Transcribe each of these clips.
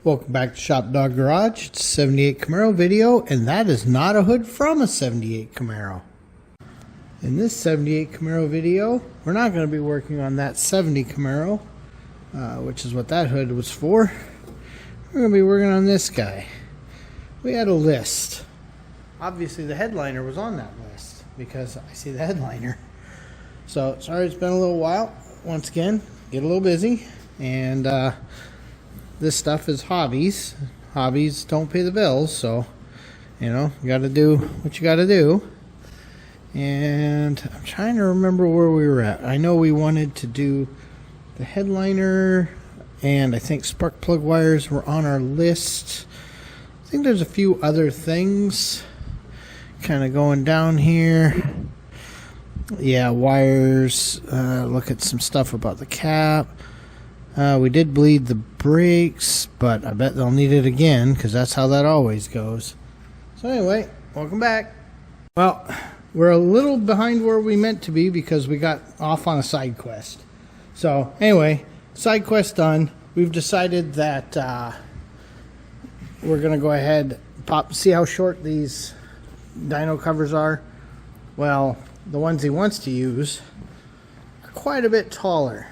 Welcome back to ShopDog-Garage. It's a 78 Camaro video, and that is not a hood from a 78 Camaro. In this 78 Camaro video, we're not going to be working on that 70 Camaro, which is what that hood was for. We're going to be working on this guy. We had a list. Obviously, the headliner was on that list because I see the headliner. So, sorry it's been a little while. Once again, get a little busy, and this stuff is hobbies. Hobbies don't pay the bills, so you know, you got to do what you got to do. And I'm trying to remember where we were at. I know we wanted to do the headliner, and I think spark plug wires were on our list. I think there's a few other things kind of going down here. Yeah, wires. Look at some stuff about the cap. We did bleed the brakes, but I bet they'll need it again because that's how that always goes. So anyway, welcome back. Well, we're a little behind where we meant to be because we got off on a side quest. So anyway, side quest done. We've decided that we're going to go ahead and see how short these dyno covers are. Well, the ones he wants to use are quite a bit taller.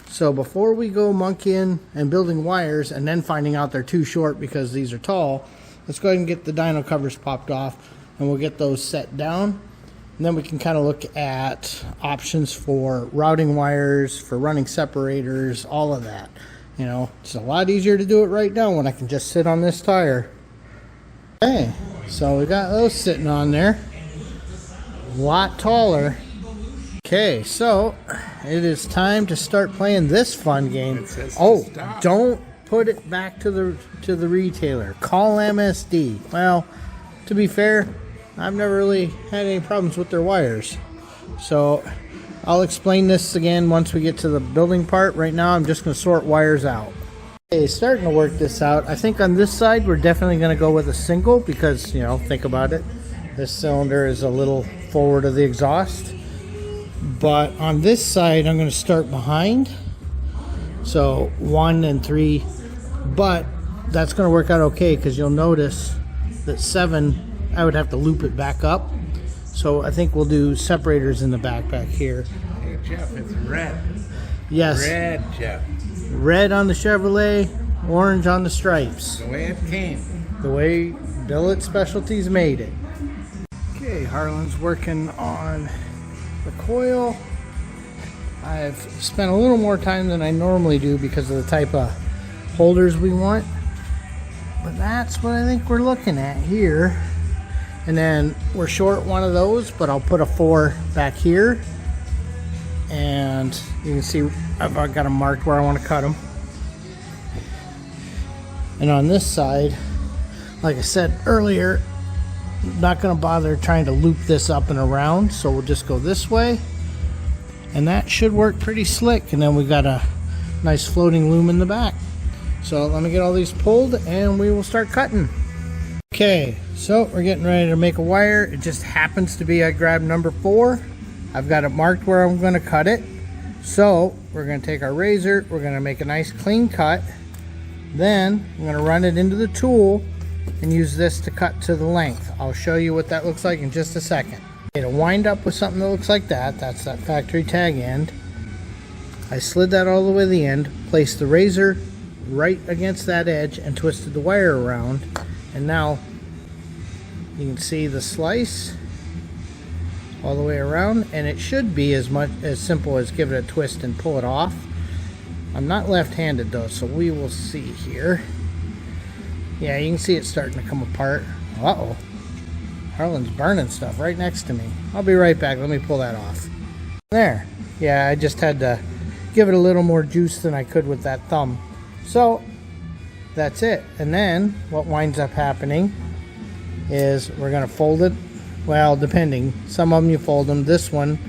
So before we go monkeying and building wires and then finding out they're too short because these are tall, let's go ahead and get the dyno covers popped off, and we'll get those set down. And then we can kind of look at options for routing wires, for running separators, all of that. You know, it's a lot easier to do it right now when I can just sit on this tire. Okay, so we got those sitting on there. A lot taller. Okay, so it is time to start playing this fun game. Oh, don't put it back to the retailer. Call MSD. Well, to be fair, I've never really had any problems with their wires. So I'll explain this again once we get to the building part. Right now, I'm just going to sort wires out. Okay, starting to work this out. I think on this side, we're definitely going to go with a single because, you know, think about it. This cylinder is a little forward of the exhaust. But on this side, I'm going to start behind. So 1 and 3. But that's going to work out okay because you'll notice that 7, I would have to loop it back up. So I think we'll do separators in the back here. Hey, Jeff, it's red. Yes. Red, Jeff. Red on the Chevrolet, orange on the stripes. The way it came. The way Billet Specialties made it. Okay, Harlan's working on the coil. I've spent a little more time than I normally do because of the type of holders we want, but that's what I think we're looking at here. And then we're short one of those, but I'll put a 4 back here, and you can see I've got them marked where I want to cut them. And on this side, like I said earlier, not going to bother trying to loop this up and around, so we'll just go this way, and that should work pretty slick. And then we got a nice floating loom in the back. So let me get all these pulled and we will start cutting. Okay, so we're getting ready to make a wire. It just happens to be I grabbed number 4. I've got it marked where I'm going to cut it. So we're going to take our razor, we're going to make a nice clean cut, then I'm going to run it into the tool and use this to cut to the length. I'll show you what that looks like in just a second. Okay, to wind up with something that looks like that, that's that factory tag end. I slid that all the way to the end, placed the razor right against that edge and twisted the wire around, and now you can see the slice all the way around, and it should be as simple as give it a twist and pull it off. I'm not left-handed though, so we will see here. Yeah, you can see it starting to come apart. Uh-oh. Harlan's burning stuff right next to me. I'll be right back. Let me pull that off. There. Yeah, I just had to give it a little more juice than I could with that thumb. So, that's it. And then, what winds up happening is we're going to fold it. Well, depending. Some of them you fold them. This one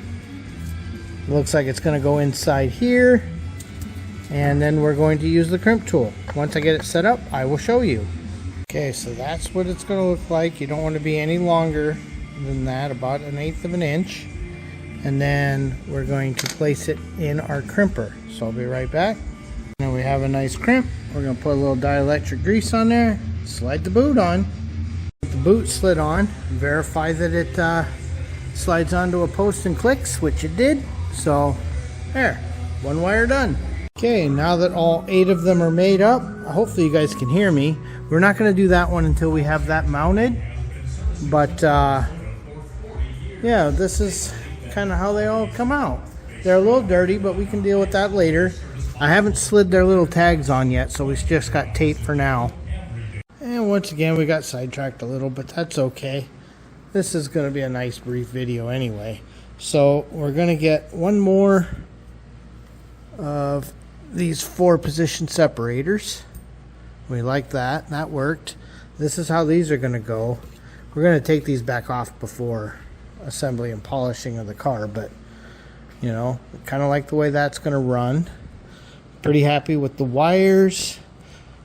looks like it's going to go inside here. And then we're going to use the crimp tool. Once I get it set up, I will show you. Okay, so that's what it's going to look like. You don't want to be any longer than that, about 1/8 of an inch. And then we're going to place it in our crimper. So I'll be right back. Now we have a nice crimp. We're going to put a little dielectric grease on there, slide the boot on. Get the boot slid on, verify that it slides onto a post and clicks, which it did. So there, one wire done. Okay, now that all 8 of them are made up, hopefully you guys can hear me. We're not going to do that one until we have that mounted. But yeah, this is kind of how they all come out. They're a little dirty, but we can deal with that later. I haven't slid their little tags on yet, so we just got tape for now. And once again, we got sidetracked a little, but that's okay. This is going to be a nice brief video anyway. So we're going to get one more of these 4 position separators. We like that. That worked. This is how these are going to go. We're going to take these back off before assembly and polishing of the car, but you know, kind of like the way that's going to run. Pretty happy with the wires.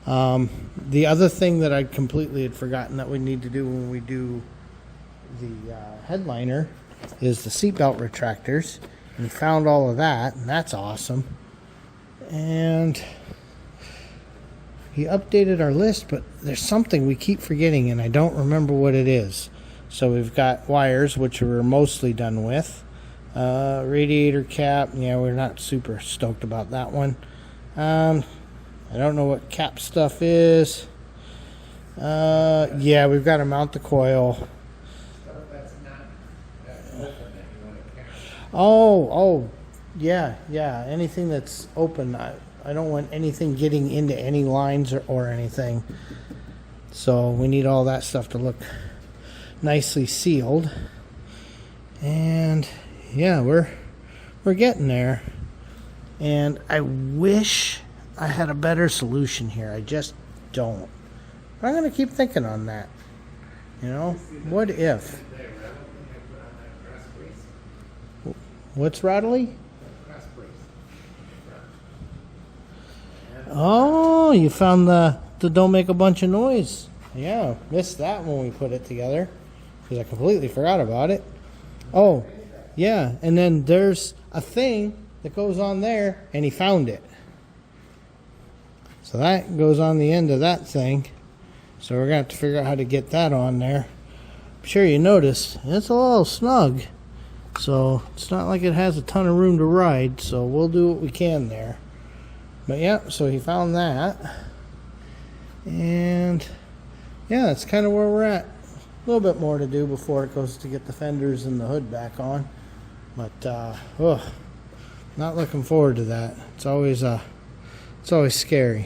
The other thing that I completely had forgotten that we need to do when we do the headliner is the seatbelt retractors. We found all of that, and that's awesome. And he updated our list, but there's something we keep forgetting, and I don't remember what it is. So we've got wires, which we're mostly done with. Radiator cap, yeah, we're not super stoked about that one. I don't know what cap stuff is. Yeah, we've got to mount the coil. Oh, yeah, anything that's open. I don't want anything getting into any lines or anything. So we need all that stuff to look nicely sealed. And yeah, we're getting there. And I wish I had a better solution here. I just don't. I'm going to keep thinking on that. You know, what if? What's rattly? Oh, you found the don't make a bunch of noise. Yeah, missed that when we put it together because I completely forgot about it. Oh, yeah, and then there's a thing that goes on there, and he found it. So that goes on the end of that thing. So we're going to have to figure out how to get that on there. I'm sure you noticed it's a little snug. So it's not like it has a ton of room to ride, so we'll do what we can there. But yeah, so he found that. And yeah, that's kind of where we're at. A little bit more to do before it goes to get the fenders and the hood back on. But not looking forward to that. It's always scary.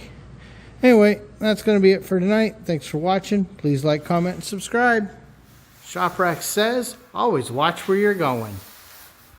Anyway, that's going to be it for tonight. Thanks for watching. Please like, comment, and subscribe. ShopRack says, always watch where you're going.